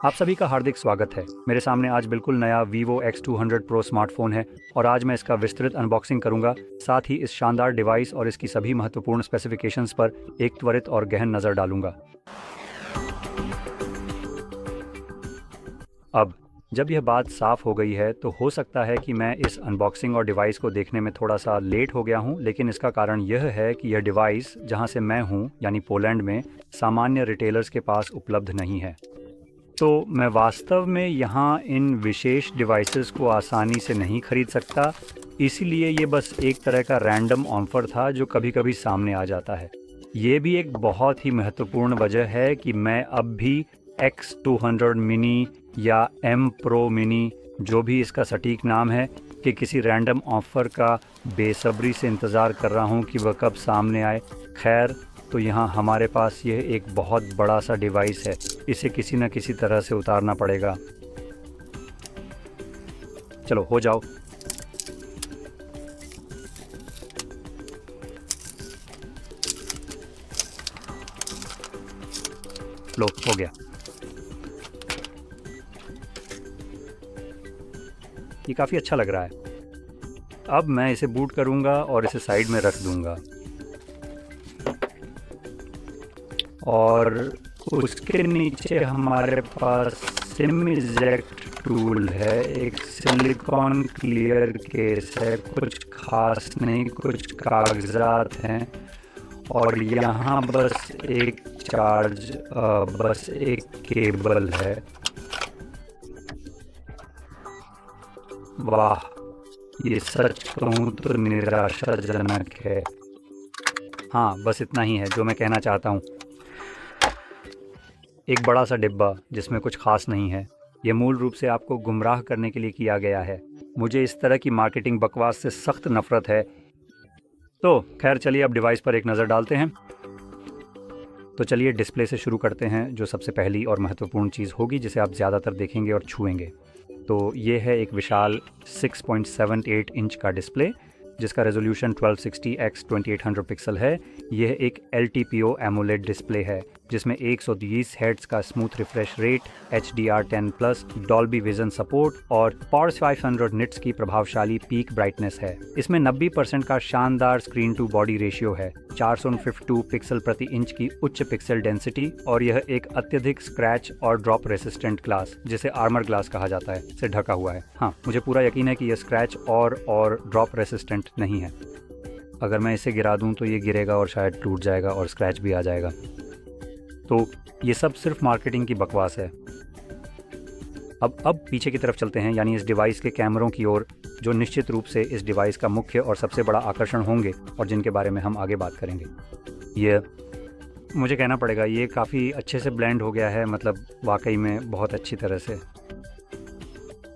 आप सभी का हार्दिक स्वागत है। मेरे सामने आज बिल्कुल नया Vivo X200 Pro स्मार्टफोन है और आज मैं इसका विस्तृत अनबॉक्सिंग करूंगा। साथ ही इस शानदार डिवाइस और इसकी सभी महत्वपूर्ण स्पेसिफिकेशंस पर एक त्वरित और गहन नज़र डालूंगा। अब जब यह बात साफ हो गई है तो हो सकता है कि मैं इस अनबॉक्सिंग और डिवाइस को देखने में थोड़ा सा लेट हो गया हूं, लेकिन इसका कारण यह है कि यह डिवाइस जहां से मैं हूं यानी पोलैंड में सामान्य रिटेलर्स के पास उपलब्ध नहीं है। तो मैं वास्तव में यहाँ इन विशेष डिवाइसेस को आसानी से नहीं खरीद सकता, इसीलिए ये बस एक तरह का रैंडम ऑफर था जो कभी कभी सामने आ जाता है। ये भी एक बहुत ही महत्वपूर्ण वजह है कि मैं अब भी X200 मिनी या M Pro मिनी, जो भी इसका सटीक नाम है, कि किसी रैंडम ऑफ़र का बेसब्री से इंतज़ार कर रहा हूँ कि वह कब सामने आए। खैर, तो यहाँ हमारे पास यह एक बहुत बड़ा सा डिवाइस है, इसे किसी न किसी तरह से उतारना पड़ेगा। चलो हो जाओ। लो, हो गया। ये काफ़ी अच्छा लग रहा है। अब मैं इसे बूट करूँगा और इसे साइड में रख दूँगा और उसके नीचे हमारे पास सिम इजेक्ट टूल है, एक सिलिकॉन क्लियर केस है, कुछ खास नहीं, कुछ कागजात हैं और यहाँ बस एक केबल है। वाह, ये सच कहूँ तो निराशाजनक है। हाँ, बस इतना ही है जो मैं कहना चाहता हूँ। एक बड़ा सा डिब्बा जिसमें कुछ खास नहीं है। ये मूल रूप से आपको गुमराह करने के लिए किया गया है। मुझे इस तरह की मार्केटिंग बकवास से सख्त नफरत है। तो खैर, चलिए अब डिवाइस पर एक नज़र डालते हैं। तो चलिए डिस्प्ले से शुरू करते हैं, जो सबसे पहली और महत्वपूर्ण चीज़ होगी जिसे आप ज़्यादातर देखेंगे और छुएंगे। तो ये है एक विशाल 6.78 इंच का डिस्प्ले जिसका रेजोल्यूशन 1260x2800 पिक्सल है। यह एक LTPO एमोलेड डिस्प्ले है जिसमें 120 हर्ट्ज का smooth refresh rate, HDR10+, Dolby vision support और पॉर्स 500 निट्स की प्रभावशाली पीक ब्राइटनेस है। इसमें 90% का शानदार स्क्रीन टू बॉडी रेशियो है, 452 पिक्सल प्रति इंच की उच्च पिक्सल डेंसिटी और यह एक अत्यधिक स्क्रैच और ड्रॉप रेसिस्टेंट ग्लास, जिसे आर्मर ग्लास कहा जाता है, से ढका हुआ है। हाँ, मुझे पूरा यकीन है कि यह स्क्रैच और ड्रॉप रेसिस्टेंट नहीं है। अगर मैं इसे गिरा दूं तो ये गिरेगा और शायद टूट जाएगा और स्क्रैच भी आ जाएगा। तो ये सब सिर्फ मार्केटिंग की बकवास है। अब पीछे की तरफ चलते हैं, यानी इस डिवाइस के कैमरों की ओर, जो निश्चित रूप से इस डिवाइस का मुख्य और सबसे बड़ा आकर्षण होंगे और जिनके बारे में हम आगे बात करेंगे। ये मुझे कहना पड़ेगा, ये काफ़ी अच्छे से ब्लेंड हो गया है, मतलब वाकई में बहुत अच्छी तरह से।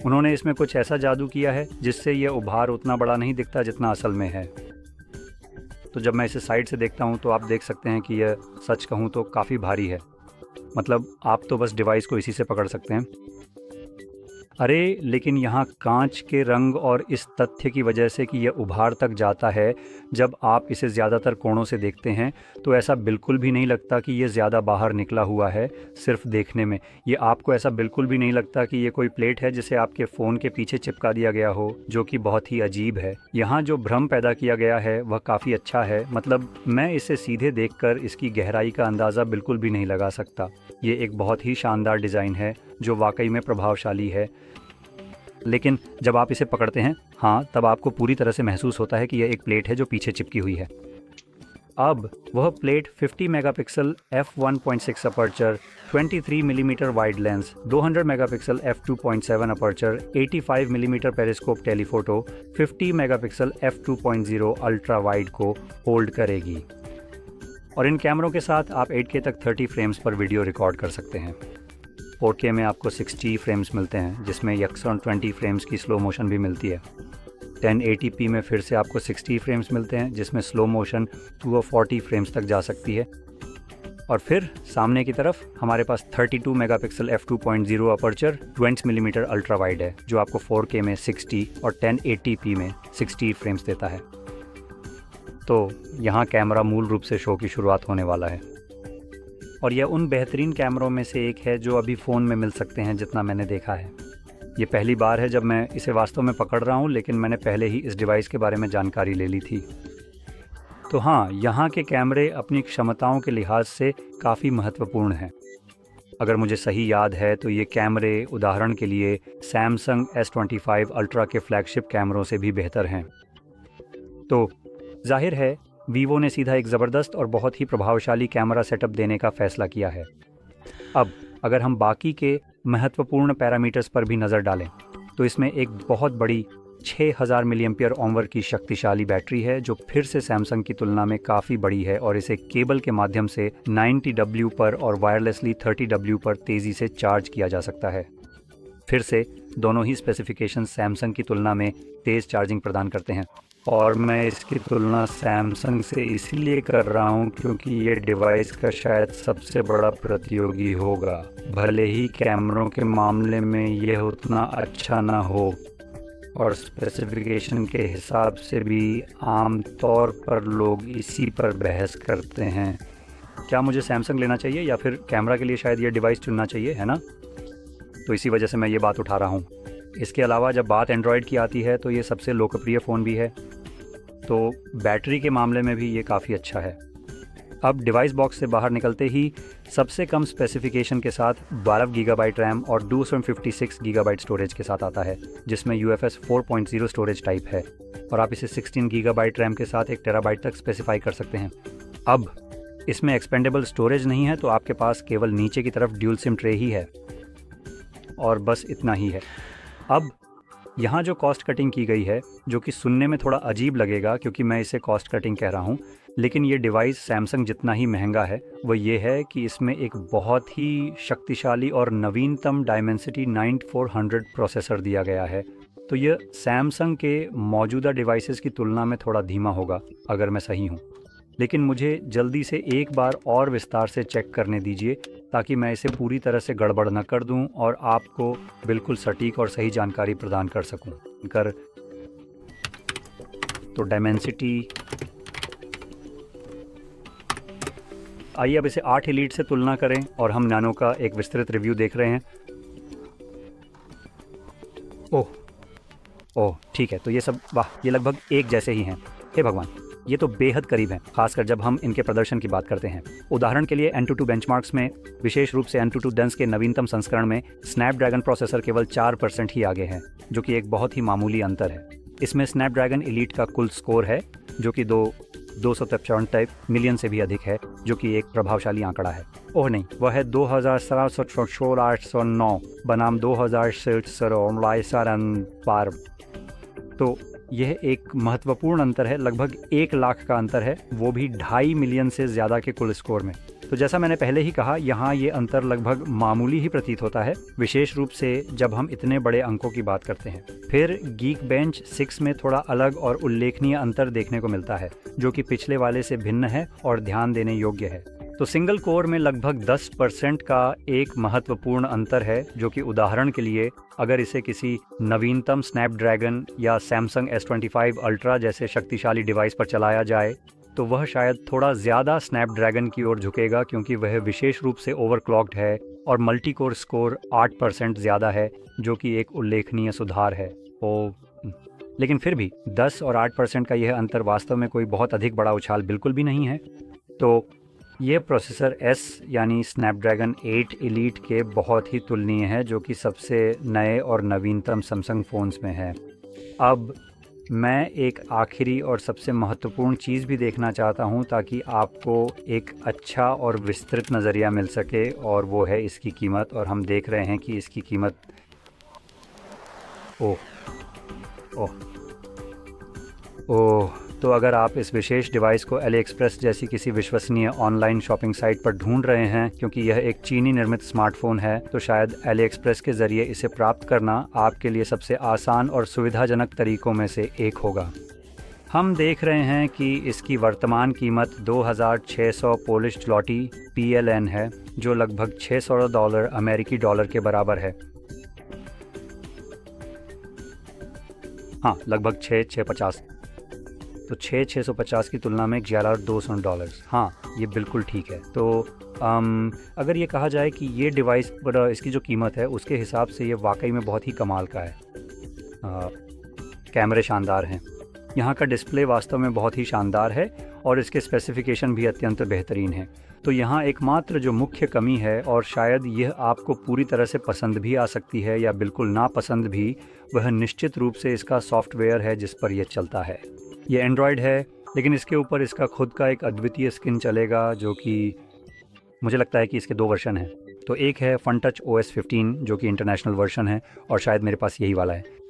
उन्होंने इसमें कुछ ऐसा जादू किया है जिससे ये उभार उतना बड़ा नहीं दिखता जितना असल में है। तो जब मैं इसे साइड से देखता हूँ तो आप देख सकते हैं कि यह, सच कहूँ तो, काफ़ी भारी है। मतलब आप तो बस डिवाइस को इसी से पकड़ सकते हैं। अरे लेकिन यहाँ कांच के रंग और इस तथ्य की वजह से कि यह उभार तक जाता है, जब आप इसे ज़्यादातर कोणों से देखते हैं तो ऐसा बिल्कुल भी नहीं लगता कि ये ज़्यादा बाहर निकला हुआ है। सिर्फ देखने में ये आपको ऐसा बिल्कुल भी नहीं लगता कि ये कोई प्लेट है जिसे आपके फ़ोन के पीछे चिपका दिया गया हो, जो कि बहुत ही अजीब है। यहाँ जो भ्रम पैदा किया गया है वह काफ़ी अच्छा है। मतलब मैं इसे सीधे देखकर इसकी गहराई का अंदाज़ा बिल्कुल भी नहीं लगा सकता। ये एक बहुत ही शानदार डिज़ाइन है जो वाकई में प्रभावशाली है, लेकिन जब आप इसे पकड़ते हैं, हाँ, तब आपको पूरी तरह से महसूस होता है कि यह एक प्लेट है जो पीछे चिपकी हुई है। अब वह plate 50 megapixel f1.6 aperture, 23 millimetre wide lens, 200 megapixel f2.7 aperture, 85 millimetre periscope telephoto, 50 megapixel f2.0 ultra wide को होल्ड करेगी। और इन कैमरों के साथ आप 8K तक 30 फ्रेम्स पर वीडियो रिकॉर्ड कर सकते हैं। 4K में आपको 60 फ्रेम्स मिलते हैं, जिसमें यकसन 20 फ्रेम्स की स्लो मोशन भी मिलती है। 1080p में फिर से आपको 60 फ्रेम्स मिलते हैं, जिसमें स्लो मोशन 240 फ्रेम्स तक जा सकती है। और फिर सामने की तरफ हमारे पास 32 megapixel f2.0 aperture 20 millimetre ultra wide है, जो आपको 4K में 60 और 1080p में 60 फ्रेम्स देता है। तो यहाँ कैमरा मूल रूप से शो की शुरुआत होने वाला है। और यह उन बेहतरीन कैमरों में से एक है जो अभी फ़ोन में मिल सकते हैं जितना मैंने देखा है। ये पहली बार है जब मैं इसे वास्तव में पकड़ रहा हूँ, लेकिन मैंने पहले ही इस डिवाइस के बारे में जानकारी ले ली थी। तो हाँ, यहाँ के कैमरे अपनी क्षमताओं के लिहाज से काफ़ी महत्वपूर्ण हैं। अगर मुझे सही याद है तो ये कैमरे उदाहरण के लिए सैमसंग S25 अल्ट्रा के फ्लैगशिप कैमरों से भी बेहतर हैं। तो जाहिर है वीवो ने सीधा एक ज़बरदस्त और बहुत ही प्रभावशाली कैमरा सेटअप देने का फ़ैसला किया है। अब अगर हम बाकी के महत्वपूर्ण पैरामीटर्स पर भी नज़र डालें तो इसमें एक बहुत बड़ी 6000 मिलीएम्पियर ऑमवर की शक्तिशाली बैटरी है, जो फिर से सैमसंग की तुलना में काफ़ी बड़ी है और इसे केबल के माध्यम से 90W पर और वायरलेसली 30W पर तेज़ी से चार्ज किया जा सकता है। फिर से दोनों ही स्पेसिफिकेशन सैमसंग की तुलना में तेज़ चार्जिंग प्रदान करते हैं और मैं इसकी तुलना सैमसंग से इसलिए कर रहा हूँ क्योंकि ये डिवाइस का शायद सबसे बड़ा प्रतियोगी होगा। भले ही कैमरों के मामले में यह उतना अच्छा ना हो और स्पेसिफिकेशन के हिसाब से भी आम तौर पर लोग इसी पर बहस करते हैं। क्या मुझे सैमसंग लेना चाहिए या फिर कैमरा के लिए शायद ये डिवाइस चुनना चाहिए, है ना? तो इसी वजह से मैं ये बात उठा रहा हूँ। इसके अलावा जब बात एंड्रॉयड की आती है तो ये सबसे लोकप्रिय फ़ोन भी है, तो बैटरी के मामले में भी ये काफ़ी अच्छा है। अब डिवाइस बॉक्स से बाहर निकलते ही सबसे कम स्पेसिफिकेशन के साथ 12 गीगाबाइट रैम और 256 गीगाबाइट स्टोरेज के साथ आता है, जिसमें UFS 4.0 स्टोरेज टाइप है और आप इसे 16 गीगाबाइट रैम के साथ 1 टेराबाइट तक स्पेसिफाई कर सकते हैं। अब इसमें एक्सपेंडेबल स्टोरेज नहीं है, तो आपके पास केवल नीचे की तरफ ड्यूल सिम ट्रे ही है और बस इतना ही है। अब यहाँ जो कॉस्ट कटिंग की गई है, जो कि सुनने में थोड़ा अजीब लगेगा क्योंकि मैं इसे कॉस्ट कटिंग कह रहा हूँ, लेकिन ये डिवाइस सैमसंग जितना ही महंगा है, वो ये है कि इसमें एक बहुत ही शक्तिशाली और नवीनतम डायमेंसिटी 9400 प्रोसेसर दिया गया है। तो ये सैमसंग के मौजूदा डिवाइसेस की तुलना में थोड़ा धीमा होगा अगर मैं सही हूँ, लेकिन मुझे जल्दी से एक बार और विस्तार से चेक करने दीजिए ताकि मैं इसे पूरी तरह से गड़बड़ न कर दूं और आपको बिल्कुल सटीक और सही जानकारी प्रदान कर सकूं। तो डायमेंसिटी, आइए अब इसे 8 एलीट से तुलना करें और हम नैनो का एक विस्तृत रिव्यू देख रहे हैं। ओह ठीक है, तो ये सब वाह, ये लगभग एक जैसे ही हैं। हे भगवान, ये तो बेहद करीब हैं, खासकर जब हम इनके प्रदर्शन की बात करते हैं। उदाहरण के लिए Antutu बेंचमार्क्स में, विशेष रूप से Antutu Dense के नवीनतम संस्करण में स्नैपड्रैगन प्रोसेसर केवल 4% ही आगे है, जो कि एक बहुत ही मामूली अंतर है। इसमें स्नैपड्रैगन एलीट का कुल स्कोर है जो कि 253 मिलियन से भी अधिक है, जो कि एक प्रभावशाली आंकड़ा है। ओह नहीं, वह है 2716 बनाम 2000 पार। तो यह एक महत्वपूर्ण अंतर है, लगभग 1 लाख का अंतर है, वो भी 2.5 मिलियन से ज़्यादा के कुल स्कोर में। तो जैसा मैंने पहले ही कहा, यहाँ ये अंतर लगभग मामूली ही प्रतीत होता है, विशेष रूप से जब हम इतने बड़े अंकों की बात करते हैं। फिर Geekbench 6 में थोड़ा अलग और उल्लेखनीय अंतर देखने को मिलता है, जो कि पिछले वाले से भिन्न है और ध्यान देने योग्य है। तो सिंगल कोर में लगभग 10% का एक महत्वपूर्ण अंतर है, जो कि उदाहरण के लिए अगर इसे किसी नवीनतम स्नैपड्रैगन या सैमसंग S25 अल्ट्रा जैसे शक्तिशाली डिवाइस पर चलाया जाए तो वह शायद थोड़ा ज़्यादा स्नैपड्रैगन की ओर झुकेगा, क्योंकि वह विशेष रूप से ओवरक्लॉक्ड है और मल्टी कोर स्कोर 8% ज़्यादा है, जो कि एक उल्लेखनीय सुधार है। लेकिन फिर भी 10 और 8% का यह अंतर वास्तव में कोई बहुत अधिक बड़ा उछाल बिल्कुल भी नहीं है। तो ये प्रोसेसर S यानी स्नैपड्रैगन 8 एलीट के बहुत ही तुलनीय है, जो कि सबसे नए और नवीनतम सैमसंग फ़ोन्स में है। अब मैं एक आखिरी और सबसे महत्वपूर्ण चीज़ भी देखना चाहता हूं ताकि आपको एक अच्छा और विस्तृत नज़रिया मिल सके, और वो है इसकी कीमत। और हम देख रहे हैं कि इसकी कीमत ओह तो अगर आप इस विशेष डिवाइस को AliExpress जैसी किसी विश्वसनीय ऑनलाइन शॉपिंग साइट पर ढूंढ रहे हैं, क्योंकि यह एक चीनी निर्मित स्मार्टफोन है, तो शायद AliExpress के ज़रिए इसे प्राप्त करना आपके लिए सबसे आसान और सुविधाजनक तरीकों में से एक होगा। हम देख रहे हैं कि इसकी वर्तमान कीमत 2600 पोलिश ज़्लॉटी PLN है, जो लगभग $600 अमेरिकी डॉलर के बराबर है। हाँ, लगभग 650। तो 6,650 की तुलना में $11,200। हाँ, ये बिल्कुल ठीक है। तो अगर ये कहा जाए कि ये डिवाइस पर इसकी जो कीमत है उसके हिसाब से ये वाकई में बहुत ही कमाल का है। कैमरे शानदार हैं, यहाँ का डिस्प्ले वास्तव में बहुत ही शानदार है और इसके स्पेसिफिकेशन भी अत्यंत बेहतरीन हैं। तो यहाँ एकमात्र जो मुख्य कमी है, और शायद यह आपको पूरी तरह से पसंद भी आ सकती है या बिल्कुल नापसंद भी, वह निश्चित रूप से इसका सॉफ्टवेयर है जिस पर यह चलता है। ये एंड्रॉयड है, लेकिन इसके ऊपर इसका खुद का एक अद्वितीय स्किन चलेगा, जो कि मुझे लगता है कि इसके 2 वर्जन हैं। तो एक है FunTouch OS 15 जो कि इंटरनेशनल वर्जन है, और शायद मेरे पास यही वाला है।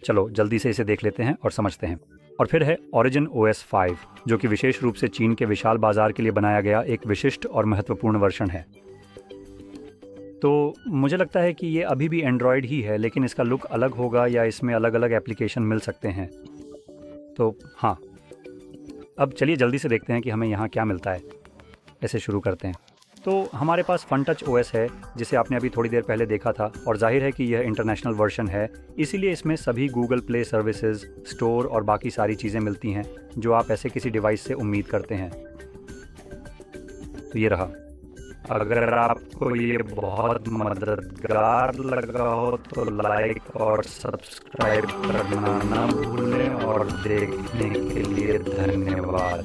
चलो जल्दी से इसे देख लेते हैं और समझते हैं। और फिर है Origin OS 5 जो कि विशेष रूप से चीन के विशाल बाजार के लिए बनाया गया एक विशिष्ट और महत्वपूर्ण वर्जन है। तो मुझे लगता है कि ये अभी भी एंड्रॉयड ही है, लेकिन इसका लुक अलग होगा या इसमें अलग अलग एप्लीकेशन मिल सकते हैं। तो हाँ, अब चलिए जल्दी से देखते हैं कि हमें यहाँ क्या मिलता है। ऐसे शुरू करते हैं। तो हमारे पास FunTouch OS है जिसे आपने अभी थोड़ी देर पहले देखा था, और जाहिर है कि यह इंटरनेशनल वर्जन है, इसीलिए इसमें सभी गूगल प्ले सर्विसेज, स्टोर और बाकी सारी चीज़ें मिलती हैं जो आप ऐसे किसी डिवाइस से उम्मीद करते हैं। तो ये रहा। अगर आपको ये बहुत मददगार लगा हो तो लाइक और सब्सक्राइब करना ना भूलें, और देखने के लिए धन्यवाद।